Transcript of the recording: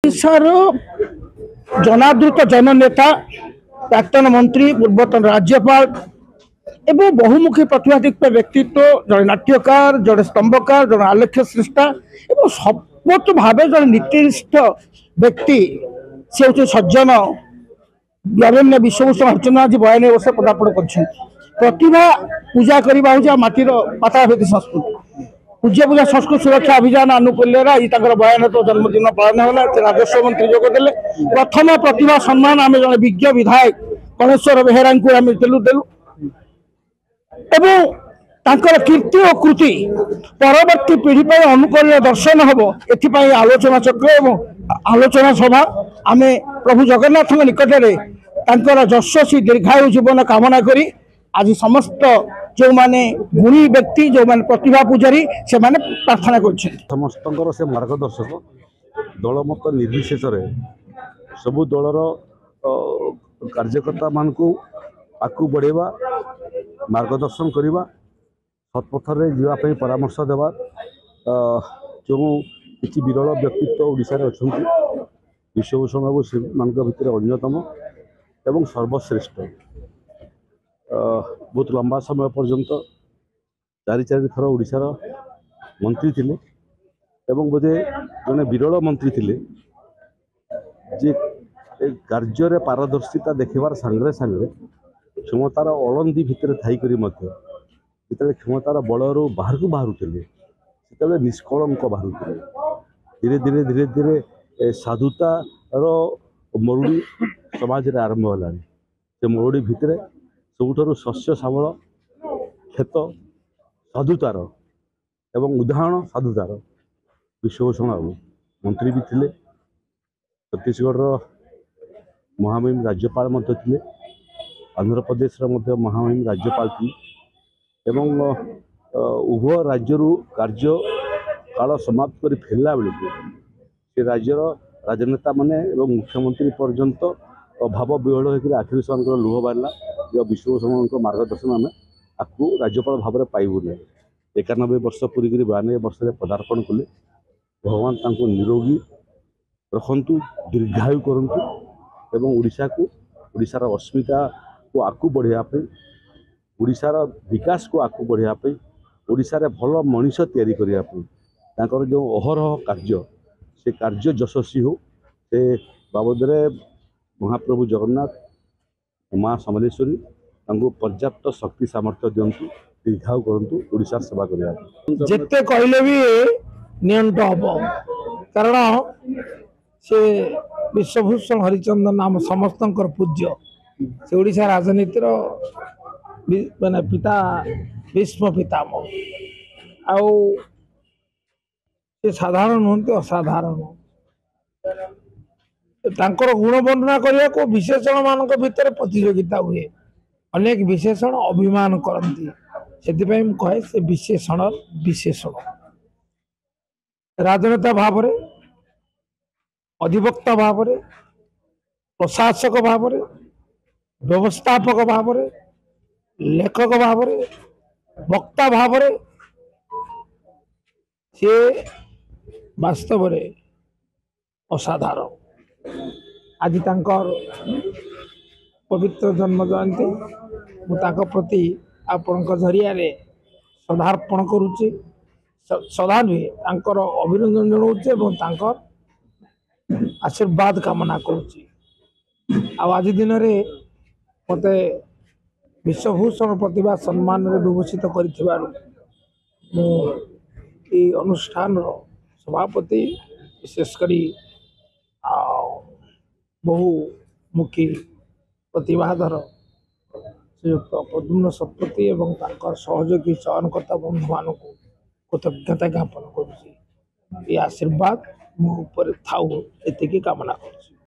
ओडिशार जनादृत जननेता प्राक्तन मंत्री पूर्वतन राज्यपाल एवं बहुमुखी प्रतिभादीप्त व्यक्तित्व जड़े नाट्यकार जड़े स्तंभकार जड़े आलेख्य सृष्टा एवं सबत भाव जड़े नीतिनिष्ठ व्यक्ति से हूँ सज्जन लावण्य विश्वभूषण हरिचंद्र आज 92 वर्ष पदार्पण कर प्रतिभा पूजा करवा हूँ माटीर पाताळभेदी संस्कृति पूज्य पूजा संस्कृत सुरक्षा अभियान आनुकूल्य आज 92 जन्मदिन पालन होगा। राजस्व मंत्री जोगदेले प्रथम प्रतिभा सम्मान आम जन विज्ञ विधायक गणेश्वर बेहेरा आम देलु एवं तांकर कीर्ति और कृति परवर्ती पीढ़ी पर अनुकूल दर्शन हम एपाई आलोचना चक्र एवं आलोचना सभा आम प्रभु जगन्नाथ निकट में यशस्वी दीर्घायु जीवन कामना करी आज समस्त जो माने गुणी व्यक्ति जो माने प्रतिभा पूजारी से माने प्रार्थना कर समस्त से मार्गदर्शक दल मत निर्विशेष सबु दलर कार्यकर्ता मान को आगू बढ़ेवा मार्गदर्शन करवा सत्पथर जावाई परामर्श देवा जो किसी विरल व्यक्तित्व ओडिशारे अच्छा विश्वभूषण बाबू से मान भितर अन्यतम एवं सर्वश्रेष्ठ बहुत लंबा समय पर्यंत चारि थर ओडिशार मंत्री थिले एवं बोधे जड़े विरल मंत्री थिले जे कार्य पारदर्शिता देखार सांगे सांगे क्षमतार अलंदी भितर थी जो क्षमतार बलर बाहर को बाहरुले से निष्कलंक बाहरुले धीरे धीरे धीरे धीरे साधुतार मरुड़ी समाज रे आरंभ है से मरुड़ी भितर सबुठ शस्य श्यामल क्षेत साधुतार एवं उदाहरण साधुतार विश्वभूषण बाबू मंत्री भी थिले छत्तीसगढ़ महामहिम राज्यपाल थे आंध्र प्रदेश महामहिम राज्यपाल थी एवं उभय राज्य कार्य काल समाप्त कर फेरला बेलू से राज्यर राजनेता माने मुख्यमंत्री पर्यंत भाव विहल होकर आखिरी से लुह बाहर विश्वभूषण मार्गदर्शन आम आपको राज्यपाल भाव में पाइबू ना 91 वर्ष पूरी 92 वर्ष पदार्पण कले भगवान तांको निरोगी रखंतु दीर्घायु करंतु एवं ओडिशा को ओडिशार अस्मिता को आगू बढ़ापी ओडिशार विकास को आगू बढ़ापी ओडिशार भल मनीष तैयारी करने जो अहरह कार्य से कार्य यशस्वी हो से बाबद महाप्रभु जगन्नाथ माँ समलेश्वरी पर्याप्त शक्ति सामर्थ्य दिंतु दीर्घायु करंतु ओडिशार सेवा करने जिते कहले भी नियंट हम कारण से विश्वभूषण हरिचंद्र नाम समस्त पूज्य से ओडिशा राजनीतिर माने पिता भीष्म पितामह आउ साधारण नुहति असाधारण तांकर गुण वर्णना करने को विशेषण मान भितर प्रतियोगिता हुए अनेक विशेषण अभिमान करती से कहे से विशेषण विशेषण राजनेता भाव में अधिवक्ता भाव में प्रशासक भाव में व्यवस्थापक भाव में लेखक भाव में वक्ता भाव में से वास्तव में असाधारण आज तांकर पवित्र जन्म जयंती मुझे प्रति आपण जरिया सदार्पण करुच्ची सदा नुहे अभिनंदन जनाऊे आशीर्वाद कामना करुच्ची आज दिन में मते विश्वभूषण प्रतिभा सम्मान विभूषित कर अनुष्ठान सभापति विशेषकर बहुमुखी प्रतिभाधर श्रीयुक्त पद्मन शतपथी एवं सहयोगी चयनकर्ता बंधु मान कृतज्ञता ज्ञापन करुच्ची आशीर्वाद मो ऊपर थाऊ एति कामना कर।